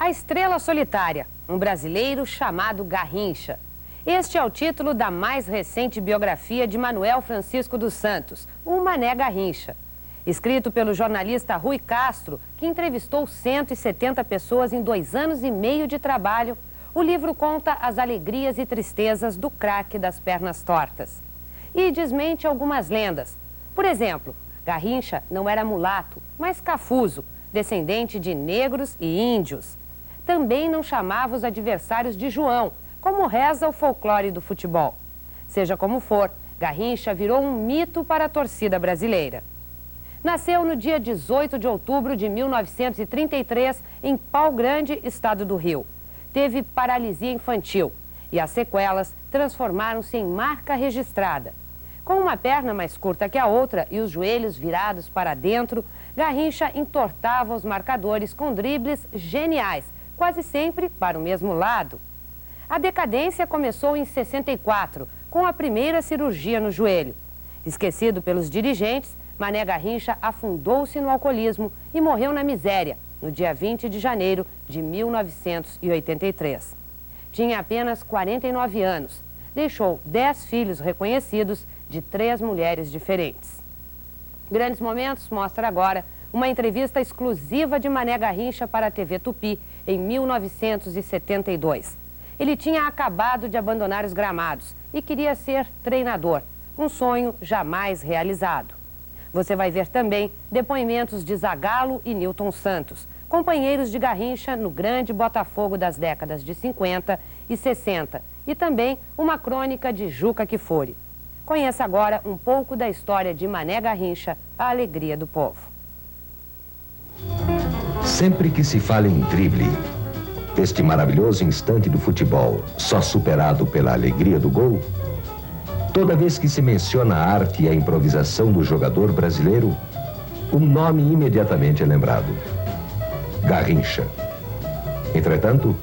A Estrela Solitária, um brasileiro chamado Garrincha. Este é o título da mais recente biografia de Manuel Francisco dos Santos, o Mané Garrincha. Escrito pelo jornalista Rui Castro, que entrevistou 170 pessoas em 2 anos e meio de trabalho, o livro conta as alegrias e tristezas do craque das pernas tortas. E desmente algumas lendas. Por exemplo, Garrincha não era mulato, mas cafuzo, descendente de negros e índios. Também não chamava os adversários de João, como reza o folclore do futebol. Seja como for, Garrincha virou um mito para a torcida brasileira. Nasceu no dia 18 de outubro de 1933, em Pau Grande, estado do Rio. Teve paralisia infantil e as sequelas transformaram-se em marca registrada. Com uma perna mais curta que a outra e os joelhos virados para dentro, Garrincha entortava os marcadores com dribles geniais, quase sempre para o mesmo lado. A decadência começou em 64, com a primeira cirurgia no joelho. Esquecido pelos dirigentes, Mané Garrincha afundou-se no alcoolismo e morreu na miséria, no dia 20 de janeiro de 1983. Tinha apenas 49 anos. Deixou 10 filhos reconhecidos de 3 mulheres diferentes. Grandes Momentos mostra agora uma entrevista exclusiva de Mané Garrincha para a TV Tupi em 1972. Ele tinha acabado de abandonar os gramados e queria ser treinador, um sonho jamais realizado. Você vai ver também depoimentos de Zagallo e Nilton Santos, companheiros de Garrincha no grande Botafogo das décadas de 50 e 60, e também uma crônica de Juca Kfouri. Conheça agora um pouco da história de Mané Garrincha, a alegria do povo. Sempre que se fala em drible, este maravilhoso instante do futebol, só superado pela alegria do gol, toda vez que se menciona a arte e a improvisação do jogador brasileiro, um nome imediatamente é lembrado: Garrincha. Entretanto,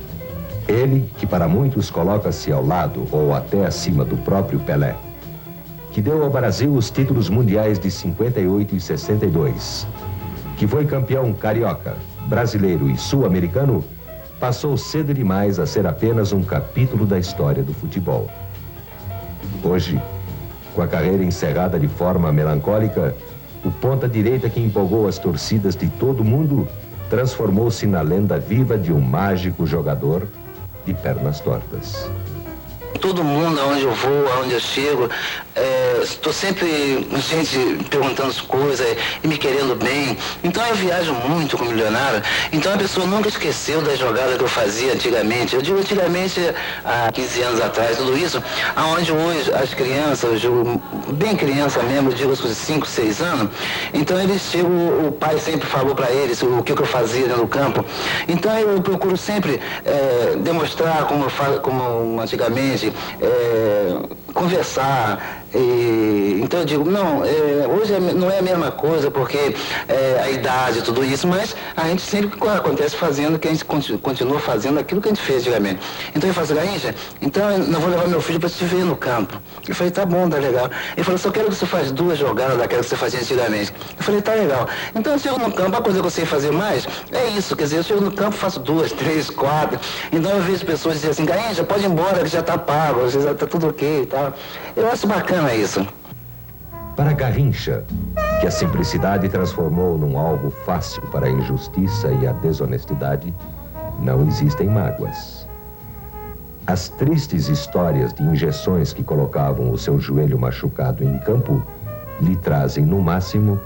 ele, que para muitos coloca-se ao lado ou até acima do próprio Pelé, que deu ao Brasil os títulos mundiais de 58 e 62, que foi campeão carioca, brasileiro e sul-americano, passou cedo demais a ser apenas um capítulo da história do futebol. Hoje, com a carreira encerrada de forma melancólica, o ponta-direita que empolgou as torcidas de todo o mundo transformou-se na lenda viva de um mágico jogador de pernas tortas. Todo mundo, aonde eu vou, aonde eu chego, estou sempre com gente perguntando as coisas e me querendo bem. Então eu viajo muito como milionário. Então a pessoa nunca esqueceu da jogada que eu fazia antigamente. Eu digo antigamente, há 15 anos atrás, tudo isso, aonde hoje as crianças, eu jogo bem criança mesmo, eu digo os 5, 6 anos, então eles chegam, o pai sempre falou para eles o que eu fazia dentro do campo. Então eu procuro sempre demonstrar como antigamente, conversar. Então eu digo, não, hoje não é a mesma coisa, porque a idade, tudo isso, mas a gente sempre acontece fazendo, que a gente continua fazendo aquilo que a gente fez antigamente. Então eu faço, Garrincha, então eu não vou levar meu filho para te ver no campo. Eu falei, tá bom, tá legal. Ele falou, só quero que você faça 2 jogadas daquelas que você fazia antigamente. Eu falei, tá legal. Então eu chego no campo, a coisa que eu sei fazer mais é isso, quer dizer, eu chego no campo, faço 2, 3, 4. Então eu vejo pessoas dizendo assim, Garrincha, pode ir embora, que já tá pago, já tá tudo ok e tal. Eu acho bacana isso. Para Garrincha, que a simplicidade transformou num alvo fácil para a injustiça e a desonestidade, não existem mágoas. As tristes histórias de injeções que colocavam o seu joelho machucado em campo lhe trazem, no máximo,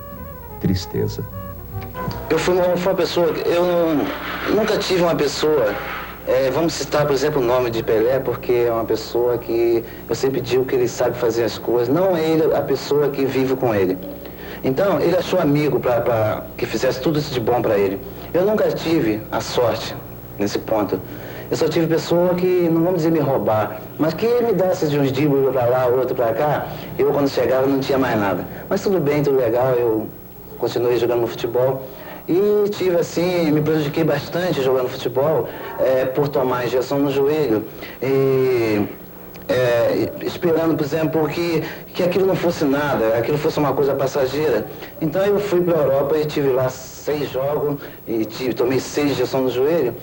tristeza. Eu fui uma pessoa, eu nunca tive uma pessoa, vamos citar, por exemplo, o nome de Pelé, porque é uma pessoa que eu sempre digo que ele sabe fazer as coisas, não é ele a pessoa que vive com ele. Então, ele achou amigo para que fizesse tudo isso de bom para ele. Eu nunca tive a sorte nesse ponto. Eu só tive pessoa que, não vamos dizer me roubar, mas que me desse de uns dribles para lá, outro para cá, eu quando chegava não tinha mais nada. Mas tudo bem, tudo legal, eu continuei jogando no futebol. E tive assim, me prejudiquei bastante jogando futebol por tomar injeção no joelho e esperando, por exemplo, que aquilo não fosse nada, aquilo fosse uma coisa passageira. Então eu fui para a Europa e tive lá 6 jogos e tomei 6 injeções no joelho.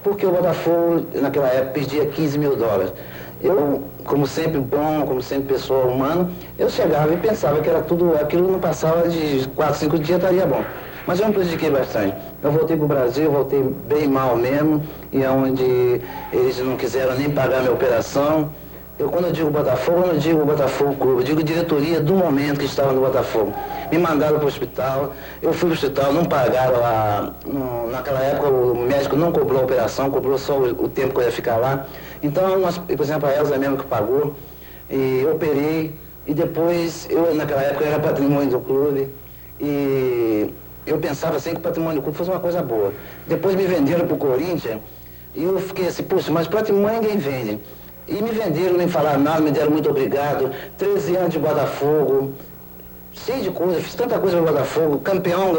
porque o Botafogo, naquela época, perdia 15 mil dólares. Eu, como sempre bom, como sempre pessoa humana, eu chegava e pensava que era tudo, aquilo não passava de 4, 5 dias, estaria bom. Mas eu me prejudiquei bastante. Eu voltei para o Brasil, voltei bem mal mesmo, e onde eles não quiseram nem pagar minha operação. Quando eu digo Botafogo, eu não digo Botafogo Clube, eu digo diretoria do momento que estava no Botafogo. Me mandaram para o hospital, eu fui para o hospital, não pagaram lá. Naquela época o médico não cobrou a operação, cobrou só o tempo que eu ia ficar lá. Então, por exemplo, a Elza mesmo que pagou, e eu operei, e depois, naquela época eu era patrimônio do clube, e eu pensava assim que o patrimônio do clube fosse uma coisa boa. Depois me venderam para o Corinthians, e eu fiquei assim, puxa, mas patrimônio ninguém vende. E me venderam, nem falaram nada, me deram muito obrigado. 13 anos de Botafogo, cheio de coisa, fiz tanta coisa no Botafogo, campeão.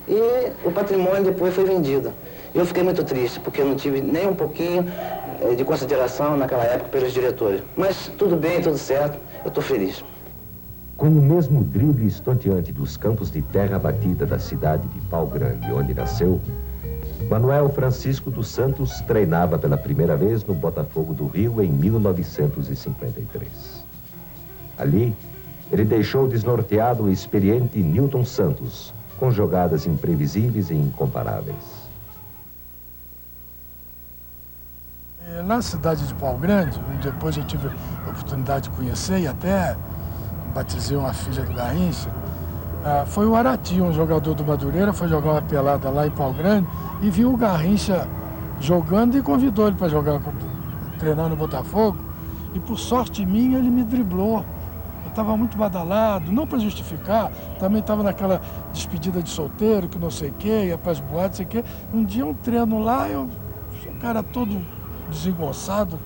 E o patrimônio depois foi vendido. Eu fiquei muito triste, porque eu não tive nem um pouquinho de consideração naquela época pelos diretores. Mas tudo bem, tudo certo, eu estou feliz. Com o mesmo drible estonteante dos campos de terra batida da cidade de Pau Grande, onde nasceu, Manuel Francisco dos Santos treinava pela primeira vez no Botafogo do Rio em 1953. Ali, ele deixou desnorteado o experiente Nilton Santos, com jogadas imprevisíveis e incomparáveis. Na cidade de Pau Grande, depois eu tive a oportunidade de conhecer e até batizei uma filha do Garrincha, foi o Arati, um jogador do Madureira, foi jogar uma pelada lá em Pau Grande e viu o Garrincha jogando e convidou ele para treinar no Botafogo. E por sorte minha, ele me driblou. Eu estava muito badalado, não para justificar, também estava naquela despedida de solteiro, que não sei o quê, ia para as boates, não sei o quê. Um dia um treino lá, eu sou um cara todo desengonçado.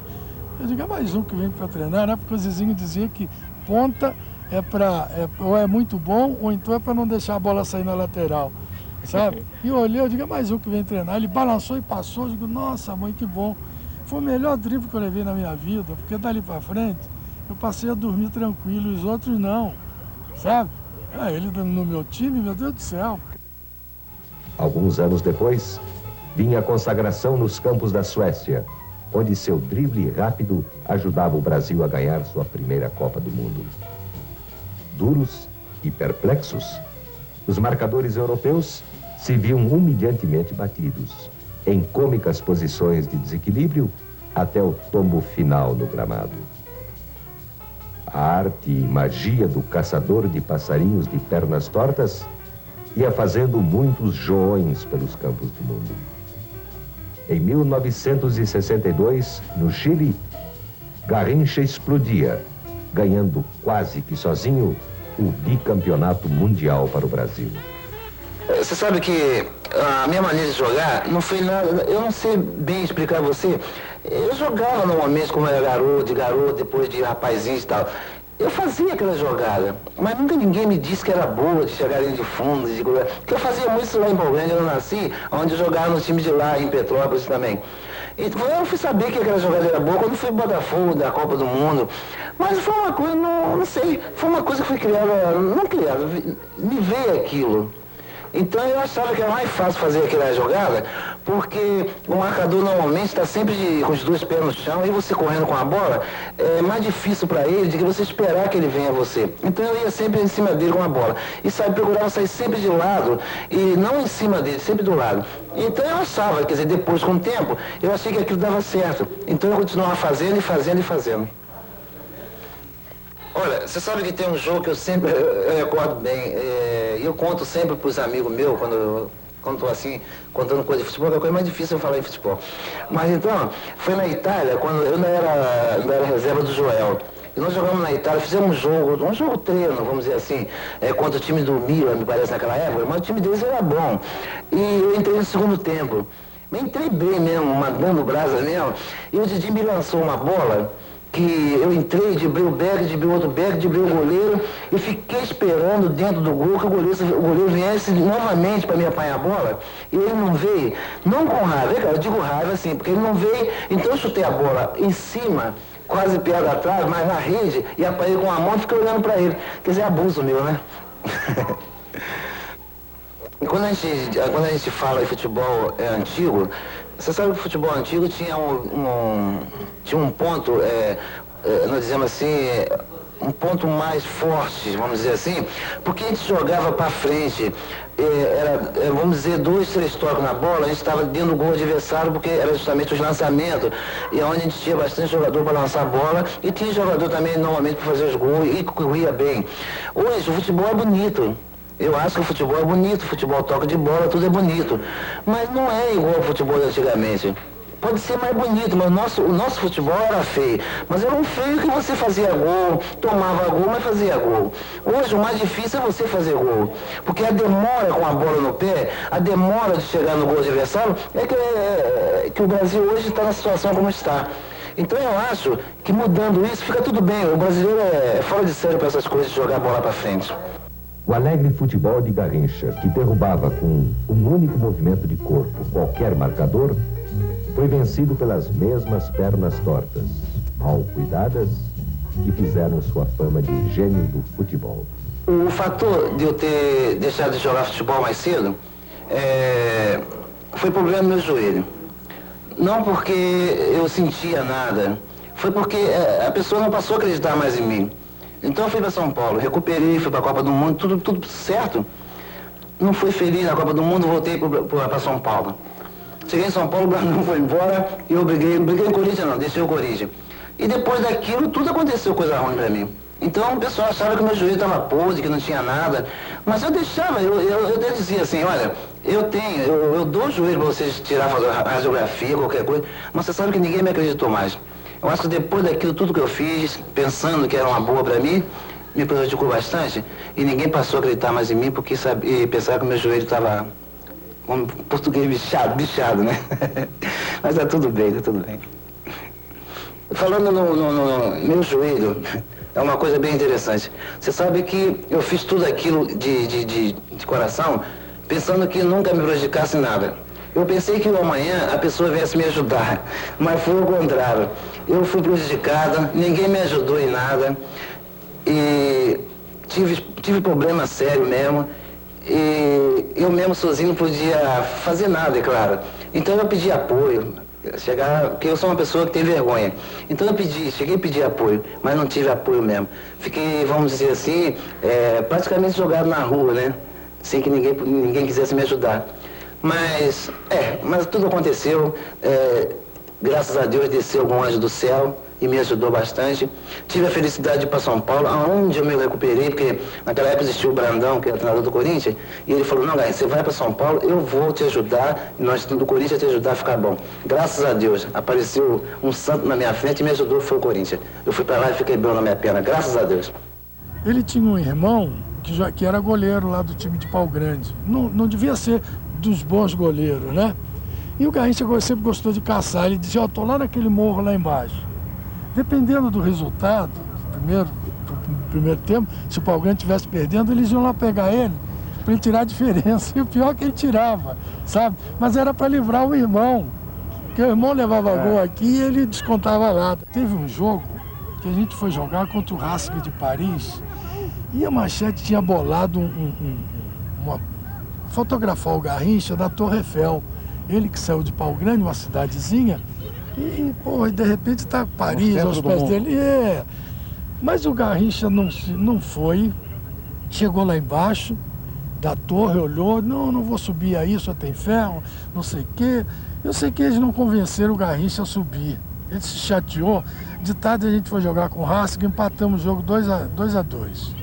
Eu digo, é mais um que vem para treinar, né? Porque o Zizinho dizia que ponta ou é muito bom, ou então é para não deixar a bola sair na lateral, sabe? E eu olhei, eu digo, é mais um que vem treinar. Ele balançou e passou, eu digo, nossa mãe, que bom. Foi o melhor drible que eu levei na minha vida, porque dali para frente eu passei a dormir tranquilo, os outros não, sabe? Ele no meu time, meu Deus do céu. Alguns anos depois, vinha a consagração nos campos da Suécia, onde seu drible rápido ajudava o Brasil a ganhar sua primeira Copa do Mundo. Duros e perplexos, os marcadores europeus se viam humilhantemente batidos, em cômicas posições de desequilíbrio, até o tombo final no gramado. A arte e magia do caçador de passarinhos de pernas tortas ia fazendo muitos joões pelos campos do mundo. Em 1962, no Chile, Garrincha explodia, ganhando quase que sozinho o bicampeonato mundial para o Brasil. Você sabe que a minha maneira de jogar não foi nada, eu não sei bem explicar a você. Eu jogava normalmente como era garoto, depois de rapazinho e tal. Eu fazia aquela jogada, mas nunca ninguém me disse que era boa de chegar dentro de fundo, porque eu fazia muito isso lá em Pau Grande, eu nasci, onde eu jogava no time de lá, em Petrópolis também. Então, eu fui saber que aquela jogada era boa quando fui pro Botafogo, da Copa do Mundo. Mas foi uma coisa, não sei, foi uma coisa que foi criada, não criada, me veio aquilo. Então eu achava que era mais fácil fazer aquela jogada, porque o marcador normalmente está sempre com os dois pés no chão e você correndo com a bola, é mais difícil para ele de que você esperar que ele venha a você. Então eu ia sempre em cima dele com a bola. E procurava sair sempre de lado e não em cima dele, sempre do lado. Então eu achava, quer dizer, depois com o tempo, eu achei que aquilo dava certo. Então eu continuava fazendo e fazendo e fazendo. Olha, você sabe que tem um jogo que eu sempre recordo bem, eu conto sempre para os amigos meus, quando estou assim, contando coisa de futebol, que é a coisa mais difícil eu falar em futebol. Mas então, foi na Itália, quando eu não era reserva do Joel. E nós jogamos na Itália, fizemos um jogo treino, vamos dizer assim, contra o time do Milan, me parece, naquela época, mas o time deles era bom. E eu entrei no segundo tempo. Mas entrei bem mesmo, mandando brasa mesmo, e o Didi me lançou uma bola, que eu entrei, driblei o back, driblei outro back, driblei o goleiro e fiquei esperando dentro do gol que o goleiro viesse novamente para me apanhar a bola e ele não veio, não com raiva, cara, eu digo raiva assim, porque ele não veio, então eu chutei a bola em cima, quase piada atrás, mas na rede e apanhei com a mão e fiquei olhando para ele, quer dizer, abuso meu, né? Quando a gente fala em futebol antigo, você sabe que o futebol antigo tinha um ponto, nós dizemos assim, um ponto mais forte, vamos dizer assim, porque a gente jogava para frente, vamos dizer, 2, 3 toques na bola, a gente estava dentro do gol adversário, porque era justamente os lançamentos, e onde a gente tinha bastante jogador para lançar a bola, e tinha jogador também normalmente para fazer os gols, e corria bem. Hoje o futebol é bonito. Eu acho que o futebol é bonito, o futebol toca de bola, tudo é bonito. Mas não é igual ao futebol de antigamente. Pode ser mais bonito, mas o nosso futebol era feio. Mas era um feio que você fazia gol, tomava gol, mas fazia gol. Hoje o mais difícil é você fazer gol. Porque a demora com a bola no pé, a demora de chegar no gol adversário, que o Brasil hoje está na situação como está. Então eu acho que mudando isso fica tudo bem. O brasileiro é fora de sério para essas coisas de jogar a bola para frente. O alegre futebol de Garrincha, que derrubava com um único movimento de corpo qualquer marcador, foi vencido pelas mesmas pernas tortas, mal cuidadas, que fizeram sua fama de gênio do futebol. O fator de eu ter deixado de jogar futebol mais cedo foi problema no meu joelho. Não porque eu sentia nada, foi porque a pessoa não passou a acreditar mais em mim. Então eu fui para São Paulo, recuperei, fui para a Copa do Mundo, tudo certo. Não fui feliz na Copa do Mundo, voltei para São Paulo. Cheguei em São Paulo, o Brandão foi embora e eu briguei em Corinthians não, deixei o Corinthians. E depois daquilo, tudo aconteceu coisa ruim para mim. Então o pessoal achava que o meu joelho estava podre, que não tinha nada. Mas eu deixava, eu dizia assim, olha, eu dou o joelho para vocês tirar a radiografia, qualquer coisa, mas você sabe que ninguém me acreditou mais. Eu acho que depois daquilo tudo que eu fiz, pensando que era uma boa para mim, me prejudicou bastante e ninguém passou a acreditar mais em mim porque pensava que o meu joelho estava, como português, bichado, né? Mas tá tudo bem, tá tudo bem. Falando no meu joelho, é uma coisa bem interessante. Você sabe que eu fiz tudo aquilo de coração, pensando que nunca me prejudicasse nada. Eu pensei que amanhã a pessoa viesse me ajudar, mas foi o contrário. Eu fui prejudicada, ninguém me ajudou em nada, e tive problema sério mesmo, e eu mesmo sozinho não podia fazer nada, é claro. Então eu pedi apoio, porque eu sou uma pessoa que tem vergonha. Então eu cheguei a pedir apoio, mas não tive apoio mesmo. Fiquei, vamos dizer assim, praticamente jogado na rua, né? Sem que ninguém quisesse me ajudar. Mas tudo aconteceu, graças a Deus desceu algum anjo do céu e me ajudou bastante. Tive a felicidade de ir para São Paulo, onde eu me recuperei, porque naquela época existia o Brandão, que era treinador do Corinthians, e ele falou, não, Garrincha, você vai para São Paulo, eu vou te ajudar, e nós do Corinthians te ajudar a ficar bom. Graças a Deus, apareceu um santo na minha frente e me ajudou, foi o Corinthians. Eu fui para lá e fiquei bom na minha perna, graças a Deus. Ele tinha um irmão que era goleiro lá do time de Pau Grande. Não devia ser dos bons goleiros, né? E o Garrincha sempre gostou de caçar. Ele dizia, eu tô lá naquele morro lá embaixo. Dependendo do resultado, do primeiro tempo, se o Pau Grande estivesse perdendo, eles iam lá pegar ele para ele tirar a diferença. E o pior é que ele tirava, sabe? Mas era para livrar o irmão. Porque o irmão levava gol aqui e ele descontava lá. Teve um jogo que a gente foi jogar contra o Racing de Paris e a Manchete tinha bolado fotografar o Garrincha da Torre Eiffel. Ele que saiu de Pau Grande, uma cidadezinha, e de repente está Paris aos pés dele. Mas o Garrincha não foi, chegou lá embaixo da torre, olhou, não vou subir aí, só tem ferro, não sei o quê. Eu sei que eles não convenceram o Garrincha a subir. Ele se chateou. De tarde a gente foi jogar com o Racing, empatamos o jogo 2-2.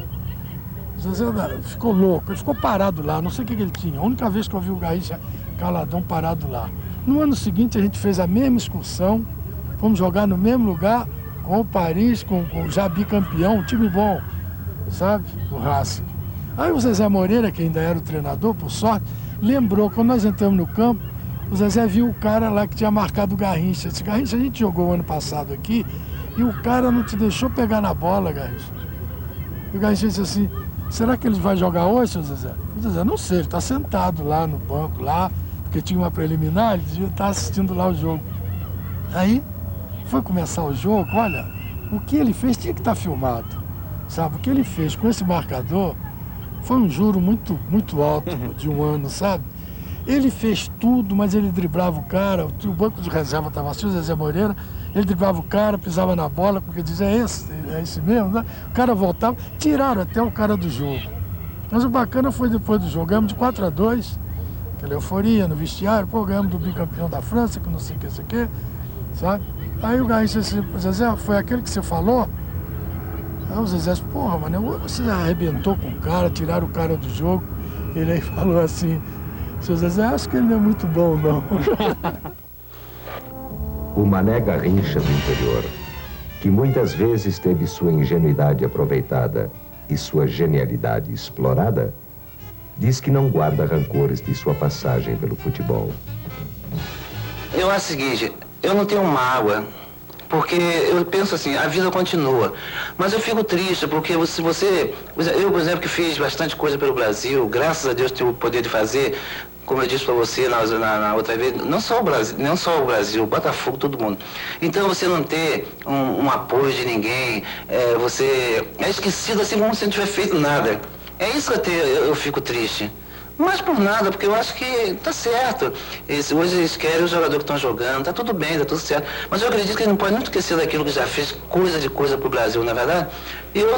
O Zezé ficou louco, ele ficou parado lá, não sei o que ele tinha. A única vez que eu vi o Garrincha caladão parado lá. No ano seguinte a gente fez a mesma excursão, fomos jogar no mesmo lugar com o Paris, com o já bicampeão, um time bom, sabe? O Racing. Aí o Zezé Moreira, que ainda era o treinador, por sorte, lembrou, quando nós entramos no campo, o Zezé viu o cara lá que tinha marcado o Garrincha. Disse, Garrincha, a gente jogou o ano passado aqui e o cara não te deixou pegar na bola, Garrincha. E o Garrincha disse assim, será que ele vai jogar hoje, seu Zezé? O Zezé, não sei, ele está sentado lá no banco, lá, porque tinha uma preliminar, ele devia estar assistindo lá o jogo. Aí, foi começar o jogo, olha, o que ele fez tinha que estar filmado, sabe? O que ele fez com esse marcador foi um juro muito alto de um ano, sabe? Ele fez tudo, mas ele driblava o cara, o banco de reserva estava assim, o Zezé Moreira, ele driblava o cara, pisava na bola, porque dizia, é esse mesmo, né? O cara voltava, tiraram até o cara do jogo. Mas o bacana foi depois do jogo, ganhamos de 4-2, aquela euforia no vestiário, pô, ganhamos do bicampeão da França, que não sei o que, sei o que, sabe? Aí o Garrincha disse, Zezé, foi aquele que você falou? Aí o Zezé disse, porra, mano, você arrebentou com o cara, tiraram o cara do jogo. Ele aí falou assim, seu Zezé, acho que ele não é muito bom, não. O Mané Garrincha do interior, que muitas vezes teve sua ingenuidade aproveitada e sua genialidade explorada, diz que não guarda rancores de sua passagem pelo futebol. Eu acho o seguinte, eu não tenho mágoa, porque eu penso assim, a vida continua. Mas eu fico triste, porque eu, por exemplo, que fiz bastante coisa pelo Brasil, graças a Deus tenho o poder de fazer, como eu disse para você na outra vez, não só o Brasil, o Botafogo, todo mundo. Então você não ter um apoio de ninguém, você é esquecido assim como se não tiver feito nada. É isso que eu fico triste. Mas por nada, porque eu acho que tá certo. Hoje eles querem os jogadores que estão jogando, tá tudo bem, tá tudo certo. Mas eu acredito que ele não pode nunca esquecer daquilo que já fez, coisa pro Brasil, não é verdade? E eu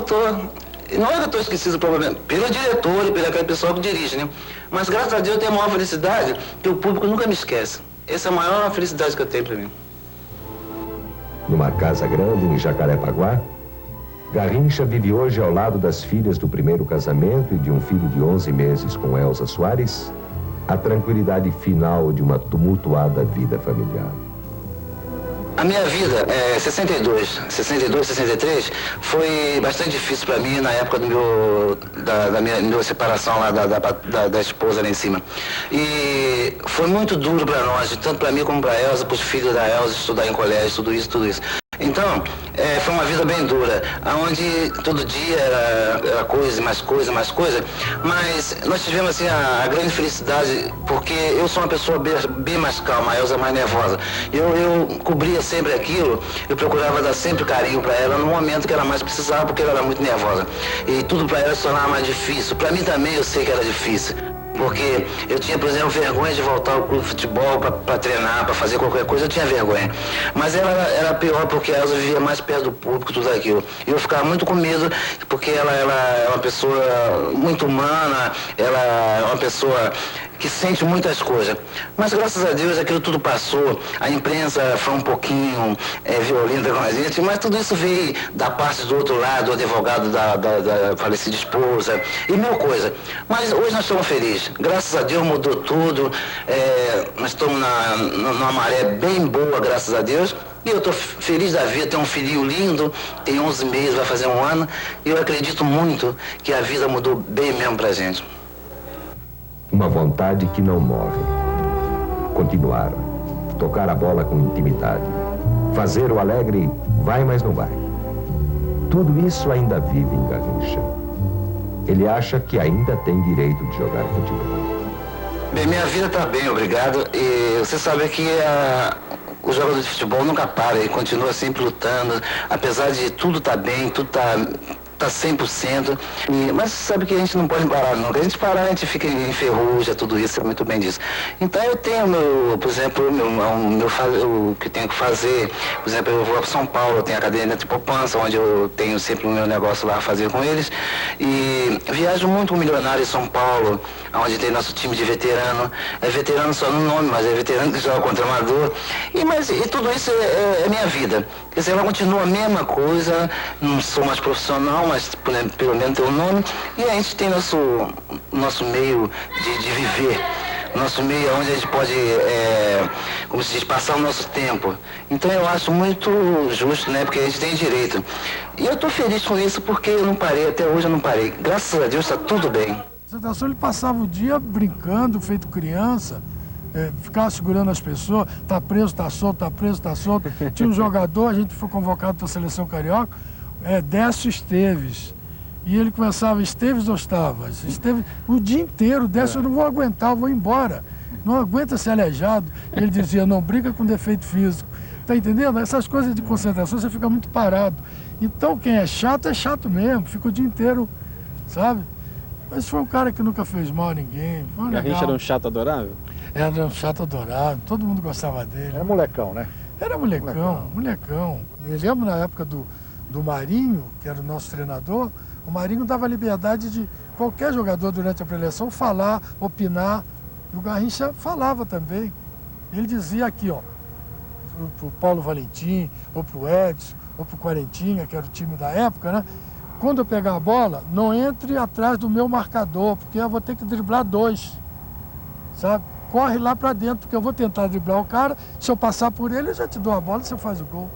não é que eu estou esquecido provavelmente pelo diretor e pelo aquele pessoal que dirige, né? Mas graças a Deus eu tenho a maior felicidade que o público nunca me esquece. Essa é a maior felicidade que eu tenho para mim. Numa casa grande em Jacarepaguá, Garrincha vive hoje ao lado das filhas do primeiro casamento e de um filho de 11 meses com Elza Soares, a tranquilidade final de uma tumultuada vida familiar. A minha vida, 62, 63, foi bastante difícil para mim na época da minha separação lá da esposa lá em cima. E foi muito duro para nós, tanto para mim como para a Elza, para os filhos da Elza, estudar em colégio, tudo isso. Então, foi uma vida bem dura, onde todo dia era coisa, mais coisa, mas nós tivemos assim a grande felicidade, porque eu sou uma pessoa bem mais calma, a Elza mais nervosa. Eu cobria sempre aquilo, eu procurava dar sempre carinho para ela no momento que ela mais precisava, porque ela era muito nervosa. E tudo para ela se tornava mais difícil. Para mim também eu sei que era difícil. Porque eu tinha, por exemplo, vergonha de voltar ao clube de futebol para treinar, para fazer qualquer coisa, eu tinha vergonha. Mas ela era pior porque ela vivia mais perto do público, tudo aquilo. E eu ficava muito com medo, porque ela é uma pessoa muito humana, ela é uma pessoa que sente muitas coisas. Mas graças a Deus aquilo tudo passou. A imprensa foi um pouquinho violenta com a gente, mas tudo isso veio da parte do outro lado, do advogado da falecida esposa e mil coisas. Mas hoje nós estamos felizes. Graças a Deus mudou tudo. Nós estamos numa maré bem boa, graças a Deus. E eu estou feliz da vida, tenho um filhinho lindo, tem 11 meses, vai fazer um ano. E eu acredito muito que a vida mudou bem mesmo pra gente. Uma vontade que não morre. Continuar. Tocar a bola com intimidade. Fazer o alegre vai, mas não vai. Tudo isso ainda vive em Garrincha. Ele acha que ainda tem direito de jogar futebol. Bem, minha vida está bem, obrigado. E você sabe que o jogador de futebol nunca para, ele continua sempre lutando. Apesar de tudo tá bem, tudo tá 100%, mas sabe que a gente não pode parar nunca. A gente parar, a gente fica em ferrugem, tudo isso, é muito bem disso. Então eu tenho, por exemplo, o que tenho que fazer, por exemplo, eu vou para São Paulo, eu tenho a academia de poupança, onde eu tenho sempre o meu negócio lá a fazer com eles, e viajo muito com o Milionário em São Paulo, onde tem nosso time de veterano. É veterano só no nome, mas é veterano que joga contra amador, e tudo isso é minha vida. Quer dizer, ela continua a mesma coisa, não sou mais profissional, mas pelo menos tem um nome, e a gente tem nosso meio de viver, nosso meio onde a gente pode, como se diz, passar o nosso tempo. Então eu acho muito justo, né, porque a gente tem direito. E eu estou feliz com isso porque eu não parei, até hoje eu não parei. Graças a Deus está tudo bem. Ele passava o dia brincando, feito criança, ficava segurando as pessoas, tá preso, tá solto, tá preso, tá solto. Tinha um jogador, a gente foi convocado para a seleção carioca, Décio Esteves. E ele começava, Esteves ou Estavas? Esteves, o dia inteiro, Décio, eu não vou aguentar, eu vou embora. Não aguenta ser aleijado. Ele dizia, não brinca com defeito físico. Tá entendendo? Essas coisas de concentração, você fica muito parado. Então, quem é chato mesmo, fica o dia inteiro, sabe? Mas foi um cara que nunca fez mal a ninguém. Garrincha era um chato adorável? Era um chato adorável, todo mundo gostava dele. Era molecão, né? Era molecão. Eu lembro na época do Marinho, que era o nosso treinador, o Marinho dava liberdade de qualquer jogador durante a preleção falar, opinar. E o Garrincha falava também. Ele dizia aqui, ó, pro Paulo Valentim, ou pro Edson, ou pro Quarentinha, que era o time da época, né? Quando eu pegar a bola, não entre atrás do meu marcador, porque eu vou ter que driblar 2, sabe? Corre lá pra dentro, porque eu vou tentar driblar o cara, se eu passar por ele, eu já te dou a bola e você faz o gol,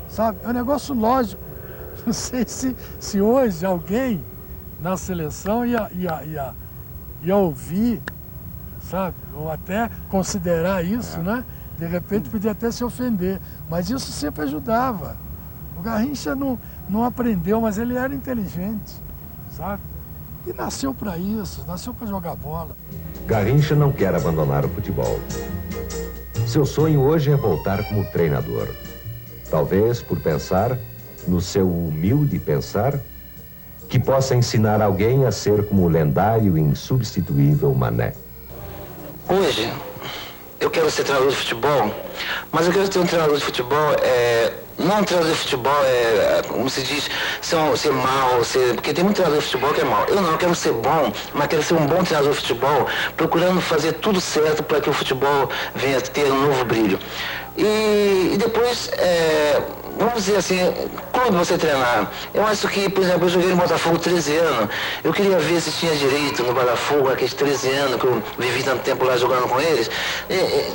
sabe? É um negócio lógico. Não sei se hoje alguém na seleção ia ouvir, sabe? Ou até considerar isso, né? De repente podia até se ofender, mas isso sempre ajudava. O Garrincha não aprendeu, mas ele era inteligente, sabe? E nasceu para isso, nasceu para jogar bola. Garrincha não quer abandonar o futebol. Seu sonho hoje é voltar como treinador. Talvez por pensar, no seu humilde pensar, que possa ensinar alguém a ser como o lendário e insubstituível Mané. Hoje, eu quero ser treinador de futebol, mas eu quero ter um treinador de futebol, não um treinador de futebol, como se diz, ser mal, porque tem muito treinador de futebol que é mal. Eu quero ser bom, mas quero ser um bom treinador de futebol, procurando fazer tudo certo para que o futebol venha ter um novo brilho. E depois, vamos dizer assim, quando você treinar? Eu acho que, por exemplo, eu joguei no Botafogo 13 anos. Eu queria ver se tinha direito no Botafogo, aqueles 13 anos que eu vivi tanto tempo lá jogando com eles,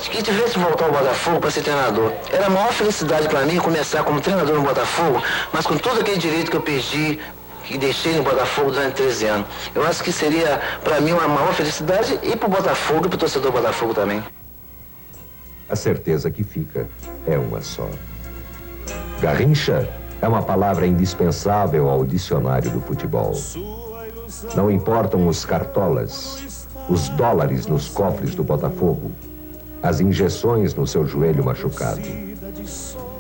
que tivesse que voltar ao Botafogo para ser treinador. Era a maior felicidade para mim começar como treinador no Botafogo, mas com todo aquele direito que eu perdi, que deixei no Botafogo durante 13 anos. Eu acho que seria, para mim, uma maior felicidade e para o Botafogo e para o torcedor do Botafogo também. A certeza que fica é uma só. Garrincha é uma palavra indispensável ao dicionário do futebol. Não importam os cartolas, os dólares nos cofres do Botafogo, as injeções no seu joelho machucado.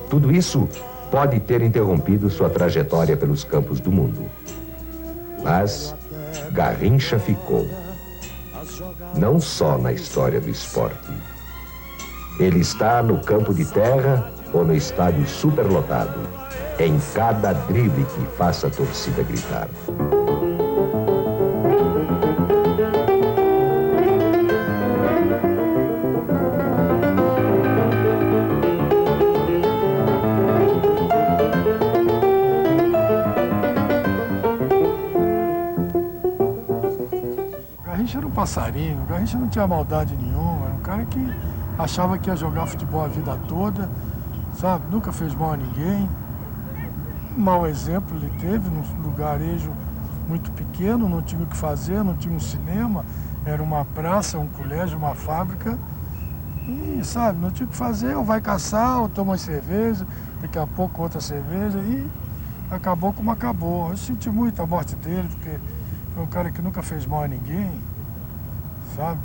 Tudo isso pode ter interrompido sua trajetória pelos campos do mundo. Mas Garrincha ficou. Não só na história do esporte. Ele está no campo de terra ou no estádio superlotado, em cada drible que faça a torcida gritar. O Garrincha era um passarinho, o Garrincha não tinha maldade nenhuma, era um cara que achava que ia jogar futebol a vida toda, sabe? Nunca fez mal a ninguém. Um mau exemplo ele teve num lugarejo muito pequeno, não tinha o que fazer, não tinha um cinema, era uma praça, um colégio, uma fábrica. E, sabe, não tinha o que fazer, ou vai caçar, ou toma uma cerveja, daqui a pouco outra cerveja, e acabou como acabou. Eu senti muito a morte dele, porque foi um cara que nunca fez mal a ninguém, sabe?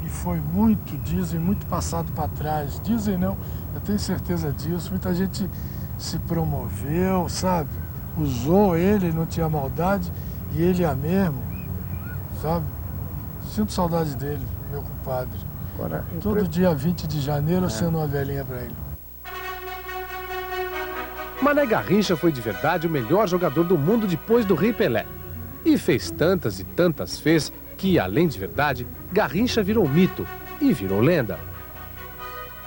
E foi muito, dizem, muito passado para trás. Dizem não, eu tenho certeza disso. Muita gente se promoveu, sabe? Usou ele, não tinha maldade, e ele é mesmo, sabe? Sinto saudade dele, meu compadre. Agora, Todo dia 20 de janeiro, sendo uma velhinha para ele. Mané Garrincha foi de verdade o melhor jogador do mundo depois do Rei Pelé. E fez tantas e tantas fez que, além de verdade, Garrincha virou mito e virou lenda.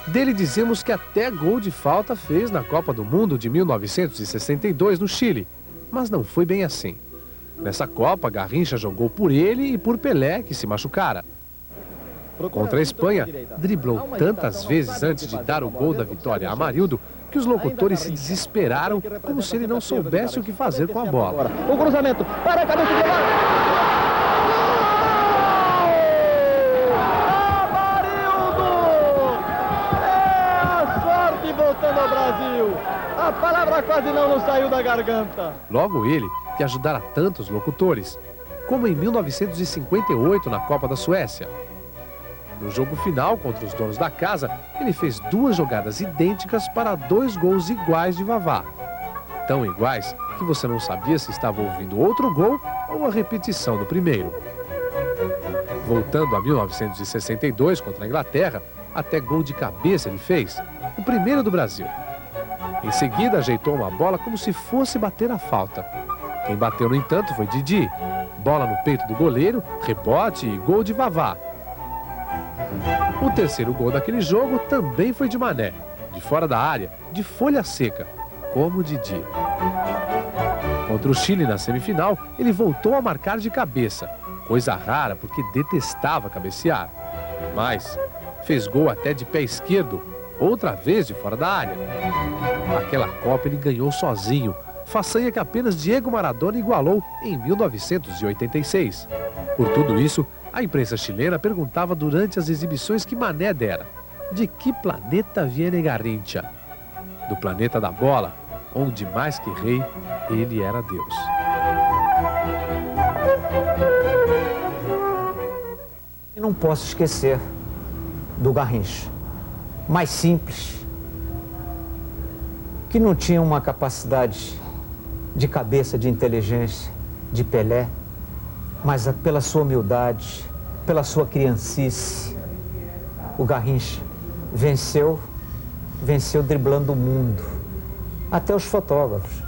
Dele dizemos que até gol de falta fez na Copa do Mundo de 1962 no Chile, mas não foi bem assim. Nessa Copa, Garrincha jogou por ele e por Pelé, que se machucara. Contra a Espanha, driblou tantas vezes antes de dar o gol da vitória a Amarildo que os locutores se desesperaram como se ele não soubesse o que fazer com a bola. o cruzamento para a cabeça do voltando ao Brasil. A palavra quase não saiu da garganta. Logo ele, que ajudara tantos locutores, como em 1958 na Copa da Suécia. No jogo final contra os donos da casa, ele fez 2 jogadas idênticas para 2 gols iguais de Vavá. Tão iguais que você não sabia se estava ouvindo outro gol ou a repetição do primeiro. Voltando a 1962 contra a Inglaterra, até gol de cabeça ele fez, o primeiro do Brasil. Em seguida, ajeitou uma bola como se fosse bater a falta. Quem bateu, no entanto, foi Didi. Bola no peito do goleiro, rebote e gol de Vavá. O terceiro gol daquele jogo também foi de Mané, de fora da área, de folha seca, como Didi. Contra o Chile na semifinal, ele voltou a marcar de cabeça, coisa rara porque detestava cabecear. Mas fez gol até de pé esquerdo, outra vez de fora da área. Aquela Copa ele ganhou sozinho, façanha que apenas Diego Maradona igualou em 1986. Por tudo isso, a imprensa chilena perguntava durante as exibições que Mané dera: de que planeta viene Garrincha? Do planeta da bola, onde mais que rei, ele era Deus. Eu não posso esquecer do Garrincha, mais simples, que não tinha uma capacidade de cabeça, de inteligência, de Pelé, mas pela sua humildade, pela sua criancice, o Garrincha venceu driblando o mundo, até os fotógrafos,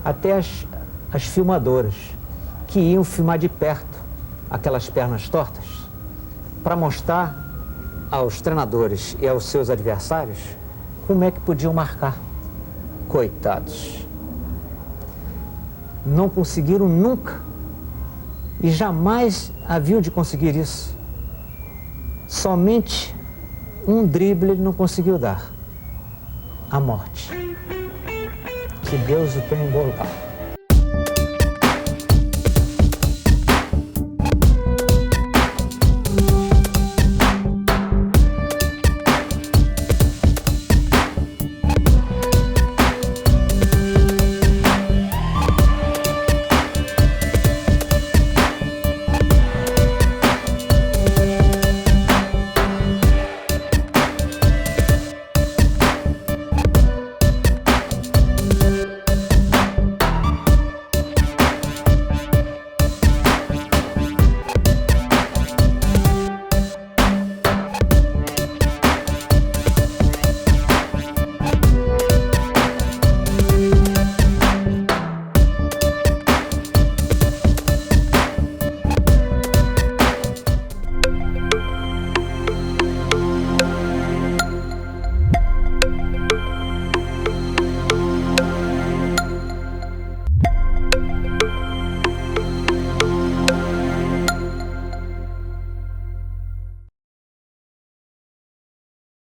até as filmadoras, que iam filmar de perto aquelas pernas tortas, para mostrar aos treinadores e aos seus adversários como é que podiam marcar. Coitados. Não conseguiram nunca e jamais haviam de conseguir isso. Somente um drible ele não conseguiu dar: a morte. Que Deus o tenha em bom lugar.